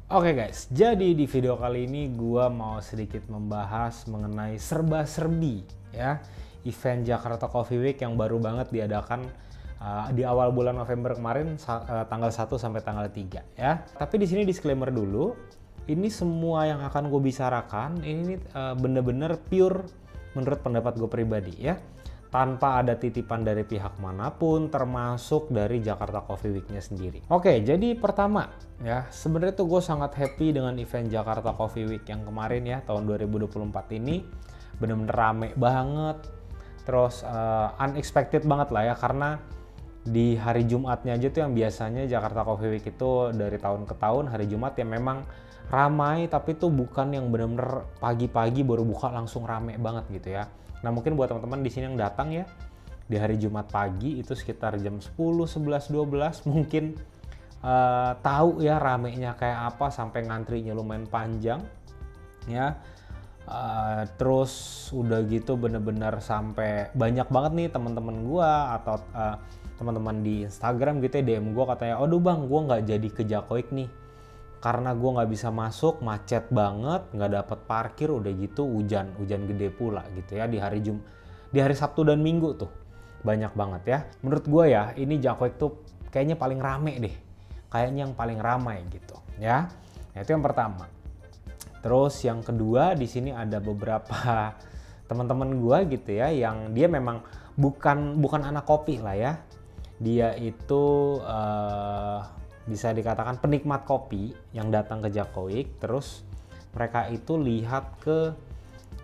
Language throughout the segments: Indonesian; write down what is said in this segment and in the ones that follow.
Oke guys, jadi di video kali ini gua mau sedikit membahas mengenai serba-serbi ya event Jakarta Coffee Week yang baru banget diadakan di awal bulan November kemarin tanggal 1 sampai tanggal 3 ya. Tapi di sini disclaimer dulu, ini semua yang akan gue bicarakan ini bener-bener pure menurut pendapat gue pribadi ya. Tanpa ada titipan dari pihak manapun, termasuk dari Jakarta Coffee Week-nya sendiri. Oke, jadi pertama ya, sebenarnya tuh gue sangat happy dengan event Jakarta Coffee Week yang kemarin ya, tahun 2024 ini. Bener-bener rame banget, terus unexpected banget lah ya, karena di hari Jumatnya aja tuh yang biasanya Jakarta Coffee Week itu dari tahun ke tahun, hari Jumat yang memang ramai, tapi tuh bukan yang bener-bener pagi-pagi baru buka langsung rame banget gitu ya. Nah mungkin buat teman-teman di sini yang datang ya di hari Jumat pagi itu sekitar jam 10, 11, 12 mungkin tahu ya ramenya kayak apa, sampai ngantrinya lumayan panjang ya. Terus udah gitu bener-bener sampai banyak banget nih teman-teman gua atau teman-teman di Instagram gitu ya DM gua katanya, aduh bang gua nggak jadi ke Jakoik nih karena gue nggak bisa masuk, macet banget, nggak dapet parkir, udah gitu hujan gede pula gitu ya di hari Sabtu dan Minggu tuh banyak banget ya. Menurut gue ya ini Jakoik tuh kayaknya paling rame deh, kayaknya yang paling ramai gitu ya. Nah, itu yang pertama. Terus yang kedua di sini ada beberapa teman-teman gue gitu ya yang dia memang bukan anak kopi lah ya. Dia itu bisa dikatakan penikmat kopi yang datang ke Jakoik, terus mereka itu lihat ke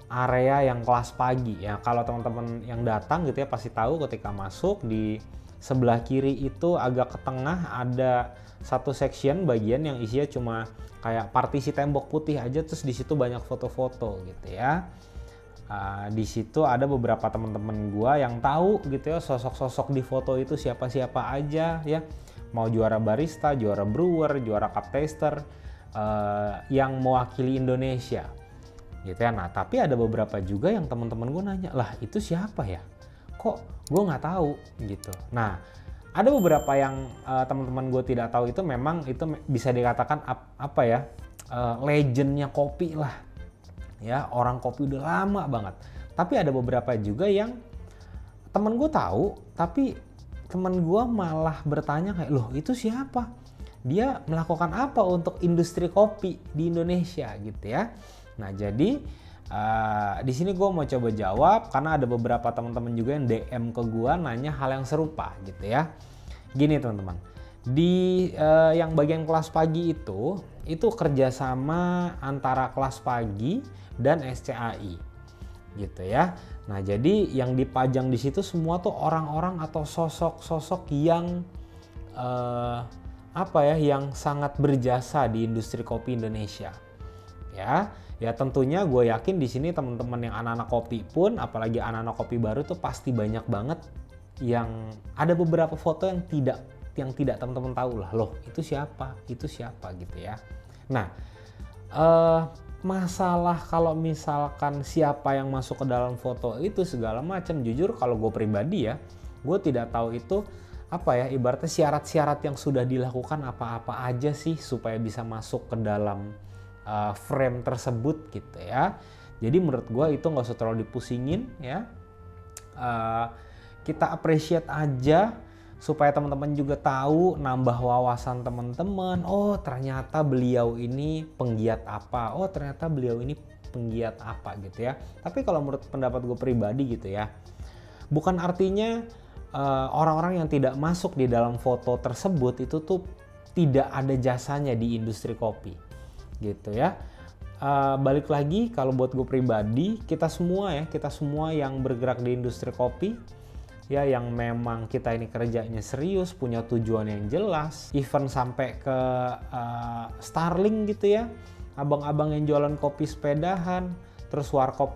area yang kelas pagi ya. Kalau teman-teman yang datang gitu ya pasti tahu ketika masuk di sebelah kiri itu agak ke tengah ada satu section bagian yang isinya cuma kayak partisi tembok putih aja, terus di situ banyak foto-foto gitu ya. Di situ ada beberapa teman-teman gua yang tahu gitu ya sosok-sosok di foto itu siapa-siapa aja ya. Mau juara barista, juara brewer, juara cup taster yang mewakili Indonesia gitu ya. Nah tapi ada beberapa juga yang teman-teman gue nanya, lah itu siapa ya, kok gue nggak tahu gitu. Nah ada beberapa yang teman-teman gue tidak tahu, itu memang itu bisa dikatakan apa ya, legendnya kopi lah ya, orang kopi udah lama banget. Tapi ada beberapa juga yang temen gue tahu, tapi temen gue malah bertanya kayak, loh itu siapa? Dia melakukan apa untuk industri kopi di Indonesia gitu ya. Nah jadi di sini gue mau coba jawab karena ada beberapa teman-teman juga yang DM ke gue nanya hal yang serupa gitu ya. Gini teman-teman, di yang bagian kelas pagi itu kerjasama antara kelas pagi dan SCAI gitu ya. Nah jadi yang dipajang di situ semua tuh orang-orang atau sosok-sosok yang yang sangat berjasa di industri kopi Indonesia ya. Ya tentunya gue yakin di sini teman-teman yang anak-anak kopi pun, apalagi anak-anak kopi baru tuh pasti banyak banget yang ada beberapa foto yang tidak teman-teman tahu lah, loh itu siapa gitu ya. Nah masalah kalau misalkan siapa yang masuk ke dalam foto itu segala macam, jujur kalau gue pribadi ya, gue tidak tahu itu ibaratnya syarat-syarat yang sudah dilakukan apa-apa aja sih supaya bisa masuk ke dalam frame tersebut gitu ya. Jadi menurut gue itu nggak usah terlalu dipusingin ya. Kita appreciate aja supaya teman-teman juga tahu, nambah wawasan teman-teman. Oh ternyata beliau ini penggiat apa, oh ternyata beliau ini penggiat apa gitu ya. Tapi kalau menurut pendapat gue pribadi gitu ya, bukan artinya orang-orang yang tidak masuk di dalam foto tersebut itu tuh tidak ada jasanya di industri kopi gitu ya. Balik lagi kalau buat gue pribadi, kita semua yang bergerak di industri kopi ya, yang memang kita ini kerjanya serius, punya tujuan yang jelas, even sampai ke Starling gitu ya, abang-abang yang jualan kopi sepedahan, terus warkop,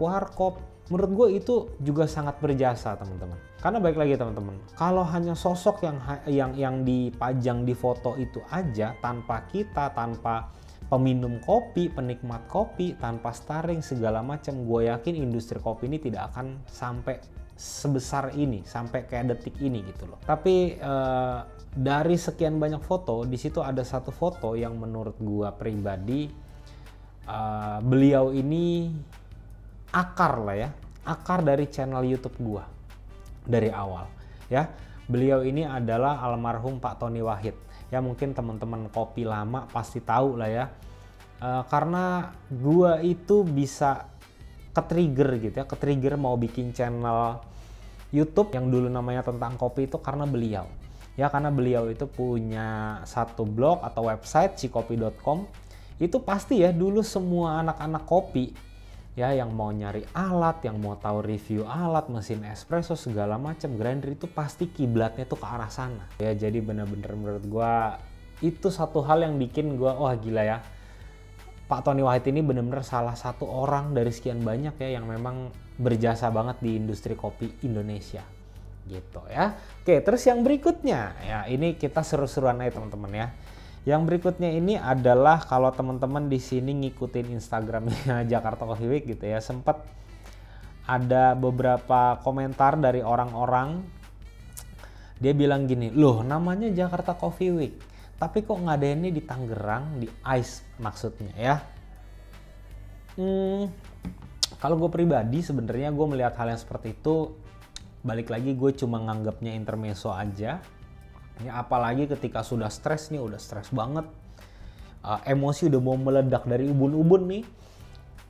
menurut gue itu juga sangat berjasa teman-teman. Karena baik lagi teman-teman, kalau hanya sosok yang dipajang di foto itu aja, tanpa kita, tanpa peminum kopi, penikmat kopi, tanpa Starling segala macam, gue yakin industri kopi ini tidak akan sampai sebesar ini sampai kayak detik ini gitu loh. Tapi dari sekian banyak foto, di situ ada satu foto yang menurut gua pribadi beliau ini akar lah ya, akar dari channel YouTube gua dari awal ya. Beliau ini adalah almarhum Pak Tony Wahid ya, mungkin teman-teman kopi lama pasti tahu lah ya. Karena gua itu bisa ke-trigger gitu ya, ke-trigger mau bikin channel YouTube yang dulu namanya tentang kopi itu karena beliau. Ya, karena beliau itu punya satu blog atau website cikopi.com. Itu pasti ya dulu semua anak-anak kopi ya yang mau nyari alat, yang mau tahu review alat, mesin espresso segala macam, grinder itu pasti kiblatnya tuh ke arah sana. Ya, jadi bener-bener menurut gua itu satu hal yang bikin gua wah gila ya. Pak Tony Wahid ini benar-benar salah satu orang dari sekian banyak ya yang memang berjasa banget di industri kopi Indonesia gitu ya. Oke, terus yang berikutnya ya, ini kita seru-seruan aja teman-teman ya. Yang berikutnya ini adalah kalau teman-teman di sini ngikutin Instagramnya Jakarta Coffee Week gitu ya, sempat ada beberapa komentar dari orang-orang, dia bilang gini, loh namanya Jakarta Coffee Week tapi kok ngadainnya di Tangerang, di ICE maksudnya ya. Kalau gue pribadi sebenarnya gue melihat hal yang seperti itu, balik lagi gue cuma nganggapnya intermezzo aja. Ya, apalagi ketika sudah stres nih, udah stres banget, emosi udah mau meledak dari ubun-ubun nih.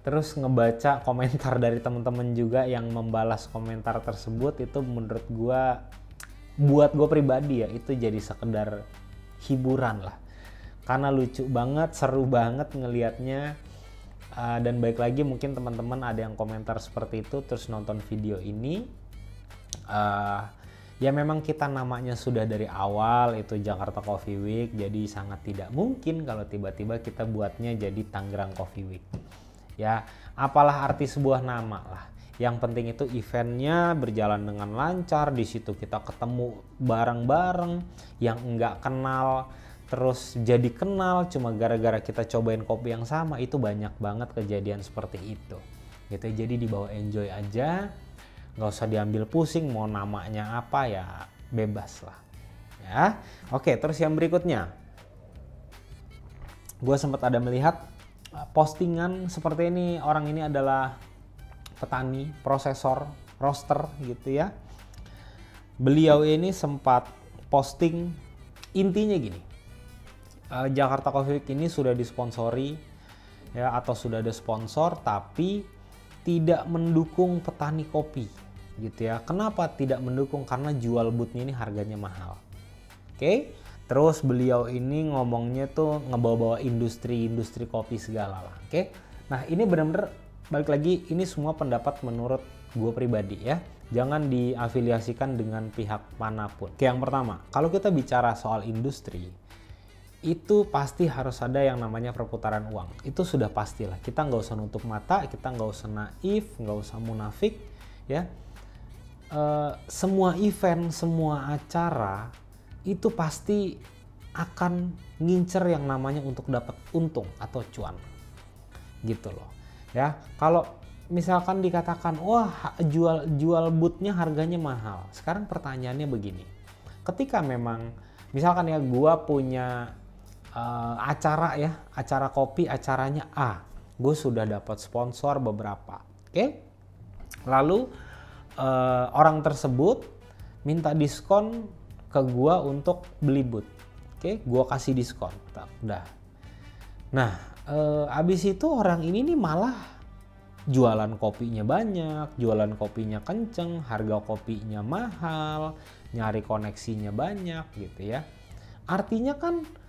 Terus ngebaca komentar dari teman-teman juga yang membalas komentar tersebut, itu menurut gue, buat gue pribadi ya, itu jadi sekedar hiburan lah, karena lucu banget, seru banget ngelihatnya. Dan baik lagi mungkin teman-teman ada yang komentar seperti itu terus nonton video ini, ya memang kita namanya sudah dari awal itu Jakarta Coffee Week, jadi sangat tidak mungkin kalau tiba-tiba kita buatnya jadi Tangerang Coffee Week ya. Apalah arti sebuah nama lah, yang penting itu eventnya berjalan dengan lancar, di situ kita ketemu bareng-bareng, yang enggak kenal terus jadi kenal cuma gara-gara kita cobain kopi yang sama. Itu banyak banget kejadian seperti itu gitu. Jadi dibawa enjoy aja, nggak usah diambil pusing mau namanya apa, ya bebas lah ya. Oke, terus yang berikutnya, gue sempat ada melihat postingan seperti ini. Orang ini adalah petani, prosesor, roaster gitu ya. Beliau ini sempat posting, intinya gini, Jakarta Coffee Week ini sudah disponsori ya, atau sudah ada sponsor tapi tidak mendukung petani kopi gitu ya. Kenapa tidak mendukung? Karena jual boothnya ini harganya mahal. Oke, terus beliau ini ngomongnya tuh ngebawa-bawa industri kopi segala lah. Oke, nah ini benar-benar balik lagi, ini semua pendapat menurut gue pribadi ya. Jangan diafiliasikan dengan pihak manapun. Oke, yang pertama, kalau kita bicara soal industri, itu pasti harus ada yang namanya perputaran uang. Itu sudah pastilah. Kita nggak usah nutup mata, kita nggak usah naif, nggak usah munafik ya. Semua event, semua acara itu pasti akan ngincer yang namanya untuk dapat untung atau cuan gitu loh ya. Kalau misalkan dikatakan wah jual boothnya harganya mahal, sekarang pertanyaannya begini, ketika memang misalkan ya gua punya acara ya, acara kopi, acaranya A, gue sudah dapat sponsor beberapa, oke? Lalu orang tersebut minta diskon ke gue untuk beli booth, oke? Gue kasih diskon, udah. Nah, abis itu orang ini nih malah jualan kopinya banyak, jualan kopinya kenceng, harga kopinya mahal, nyari koneksinya banyak gitu ya. Artinya kan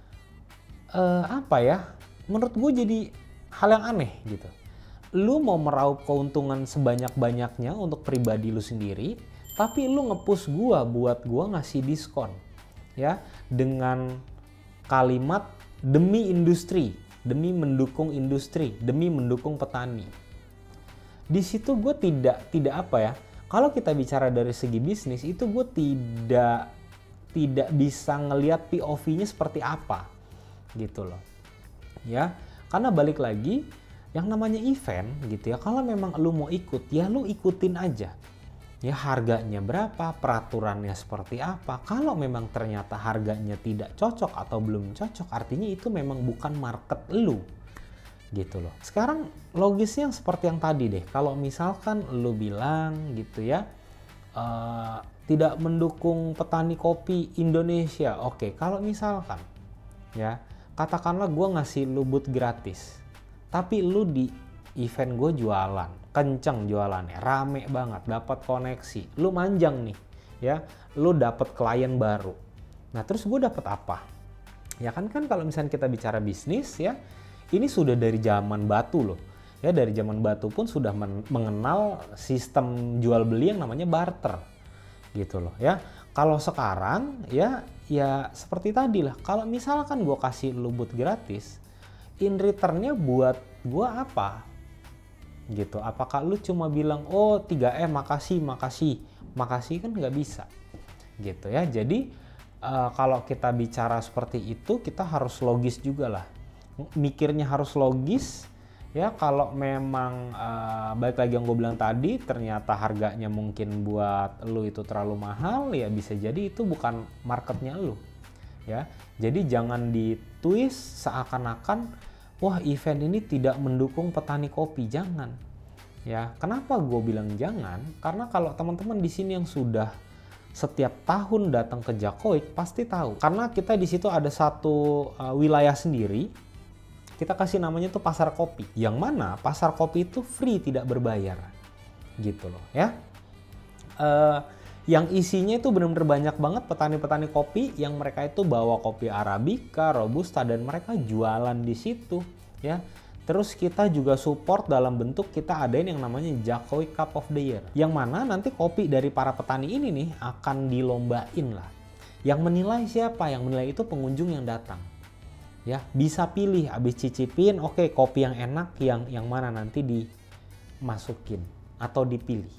apa ya, menurut gue jadi hal yang aneh gitu. Lu mau meraup keuntungan sebanyak-banyaknya untuk pribadi lu sendiri, tapi lu nge-push gue buat gue ngasih diskon ya, dengan kalimat demi industri, demi mendukung industri, demi mendukung petani. Di situ gue tidak apa ya, kalau kita bicara dari segi bisnis itu gue tidak bisa ngelihat POV-nya seperti apa gitu loh ya. Karena balik lagi, yang namanya event gitu ya, kalau memang lu mau ikut ya lu ikutin aja Ya harganya berapa, peraturannya seperti apa. Kalau memang ternyata harganya tidak cocok atau belum cocok, artinya itu memang bukan market lu. Gitu loh. Sekarang logisnya seperti yang tadi deh. Kalau misalkan lu bilang gitu ya, tidak mendukung petani kopi Indonesia. Oke, kalau misalkan ya, katakanlah gue ngasih lu booth gratis, tapi lu di event gue jualan, kenceng jualannya, rame banget, dapat koneksi, lu manjang nih ya, lu dapat klien baru. Nah terus gue dapat apa? Ya kan kalau misalnya kita bicara bisnis ya, ini sudah dari zaman batu loh. Ya dari zaman batu pun sudah mengenal sistem jual beli yang namanya barter. Gitu loh ya. Kalau sekarang ya seperti tadi lah. Kalau misalkan gue kasih lu booth gratis, in returnnya buat gue apa? Gitu. Apakah lu cuma bilang oh 3M makasih kan nggak bisa. Gitu ya. Jadi kalau kita bicara seperti itu, kita harus logis juga lah. Mikirnya harus logis ya. Kalau memang balik lagi yang gue bilang tadi, ternyata harganya mungkin buat lu itu terlalu mahal, ya bisa jadi itu bukan marketnya lu ya. Jadi jangan ditwist seakan-akan wah event ini tidak mendukung petani kopi. Jangan ya. Kenapa gue bilang jangan? Karena kalau teman-teman di sini yang sudah setiap tahun datang ke Jakoik pasti tahu. Karena kita di situ ada satu wilayah sendiri. Kita kasih namanya tuh pasar kopi. Yang mana pasar kopi itu free, tidak berbayar. Gitu loh ya. Yang isinya itu benar-benar banyak banget petani-petani kopi yang mereka itu bawa kopi Arabica, Robusta, dan mereka jualan di situ ya. Terus kita juga support dalam bentuk kita adain yang namanya Jakoik Cup of the Year. Yang mana nanti kopi dari para petani ini nih akan dilombain lah. Yang menilai siapa? Yang menilai itu pengunjung yang datang. Ya, bisa pilih habis cicipin, oke, kopi yang enak yang mana nanti dimasukin atau dipilih.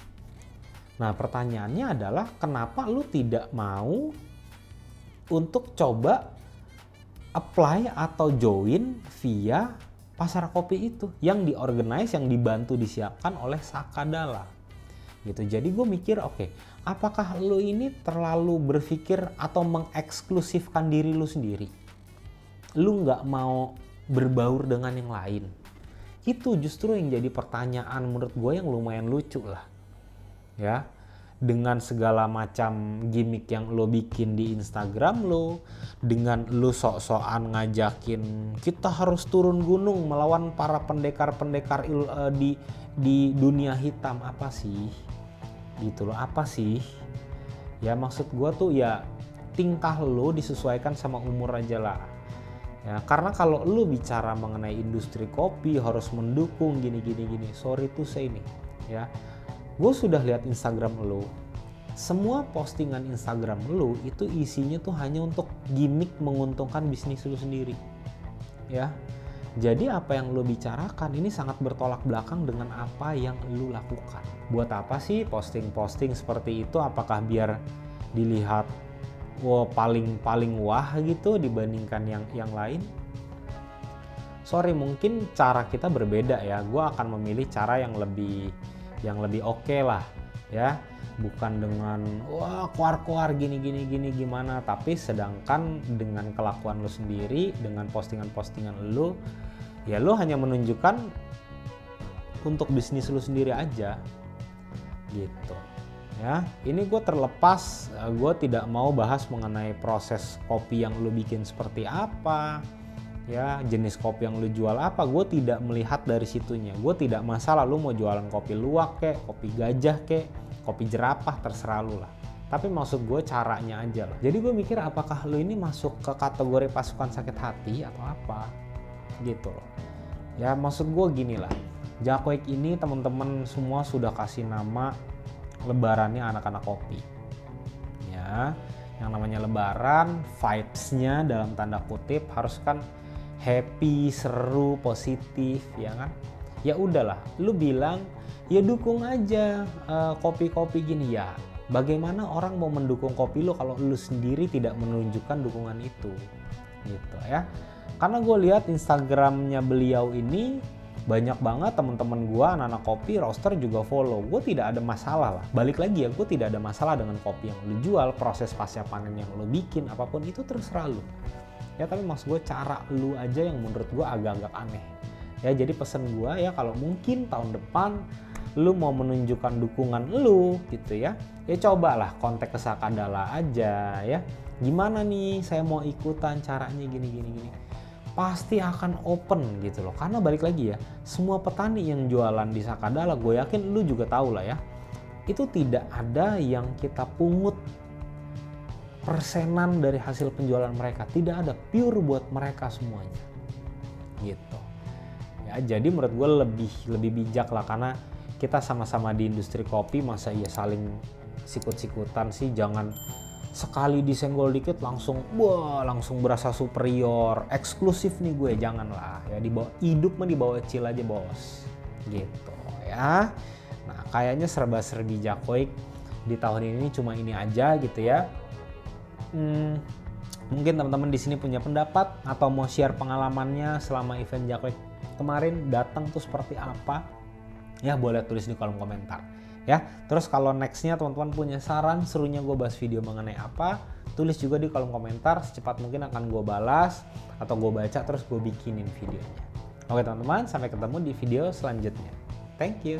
Nah, pertanyaannya adalah kenapa lu tidak mau untuk coba apply atau join via pasar kopi itu yang diorganize, yang dibantu disiapkan oleh Sakadala gitu. Jadi gue mikir oke, apakah lu ini terlalu berpikir atau mengeksklusifkan diri lu sendiri? Lu nggak mau berbaur dengan yang lain? Itu justru yang jadi pertanyaan menurut gue yang lumayan lucu lah ya. Dengan segala macam gimmick yang lo bikin di Instagram lo, dengan lo sok-sokan ngajakin kita harus turun gunung melawan para pendekar-pendekar di dunia hitam, apa sih? Gitu loh, apa sih? Ya maksud gue tuh ya tingkah lo disesuaikan sama umur aja lah. Ya, karena kalau lo bicara mengenai industri kopi harus mendukung gini, sorry to say nih ya. Gue sudah lihat Instagram lo, semua postingan Instagram lo itu isinya tuh hanya untuk gimmick menguntungkan bisnis lo sendiri ya. Jadi apa yang lo bicarakan ini sangat bertolak belakang dengan apa yang lo lakukan. Buat apa sih posting-posting seperti itu? Apakah biar dilihat wow, paling wah gitu dibandingkan yang lain? Sorry, mungkin cara kita berbeda ya. Gue akan memilih cara yang lebih oke lah ya, bukan dengan wah keluar gini gimana, tapi sedangkan dengan kelakuan lu sendiri, dengan postingan lu ya lu hanya menunjukkan untuk bisnis lu sendiri aja gitu ya. Ini gue terlepas, gue tidak mau bahas mengenai proses kopi yang lu bikin seperti apa ya, jenis kopi yang lu jual apa, gue tidak melihat dari situnya. Gue tidak masalah lu mau jualan kopi luwak kek, kopi gajah kek, kopi jerapah, terserah lu lah. Tapi maksud gue caranya aja lah. Jadi gue mikir apakah lu ini masuk ke kategori pasukan sakit hati atau apa gitu loh. Ya maksud gue gini lah, Jakoik ini teman-teman semua sudah kasih nama lebarannya anak-anak kopi ya. Yang namanya lebaran, vibes-nya dalam tanda kutip harus kan happy, seru, positif ya kan. Ya udahlah, lu bilang ya dukung aja kopi-kopi gini ya. Bagaimana orang mau mendukung kopi lu kalau lu sendiri tidak menunjukkan dukungan itu gitu ya. Karena gue lihat Instagramnya beliau ini banyak banget teman-teman gue anak-anak kopi roaster juga follow. Gue tidak ada masalah lah, balik lagi ya, gue tidak ada masalah dengan kopi yang lu jual, proses pasca panen yang lu bikin, apapun itu terserah lu ya. Tapi maksud gue cara lu aja yang menurut gue agak-agak aneh ya. Jadi pesen gue ya, kalau mungkin tahun depan lu mau menunjukkan dukungan lu gitu ya, ya cobalah kontak ke Sakadala aja ya, gimana nih saya mau ikutan, caranya gini, pasti akan open gitu loh. Karena balik lagi ya, semua petani yang jualan di Sakadala, gue yakin lu juga tahu lah ya, itu tidak ada yang kita pungut persenan dari hasil penjualan mereka, tidak ada, pure buat mereka semuanya gitu ya. Jadi menurut gue lebih bijak lah, karena kita sama-sama di industri kopi, masa ya saling sikut-sikutan sih. Jangan sekali disenggol dikit langsung langsung berasa superior, eksklusif nih gue, janganlah ya. Dibawa hidup mah dibawa chill aja bos gitu ya. Nah kayaknya serba-serbi Jakoik di tahun ini cuma ini aja gitu ya. Mungkin teman-teman di sini punya pendapat atau mau share pengalamannya selama event Jakoik kemarin datang tuh seperti apa ya, boleh tulis di kolom komentar ya. Terus kalau nextnya teman-teman punya saran serunya gue bahas video mengenai apa, tulis juga di kolom komentar, secepat mungkin akan gue balas atau gue baca terus gue bikinin videonya. Oke teman-teman, sampai ketemu di video selanjutnya. Thank you.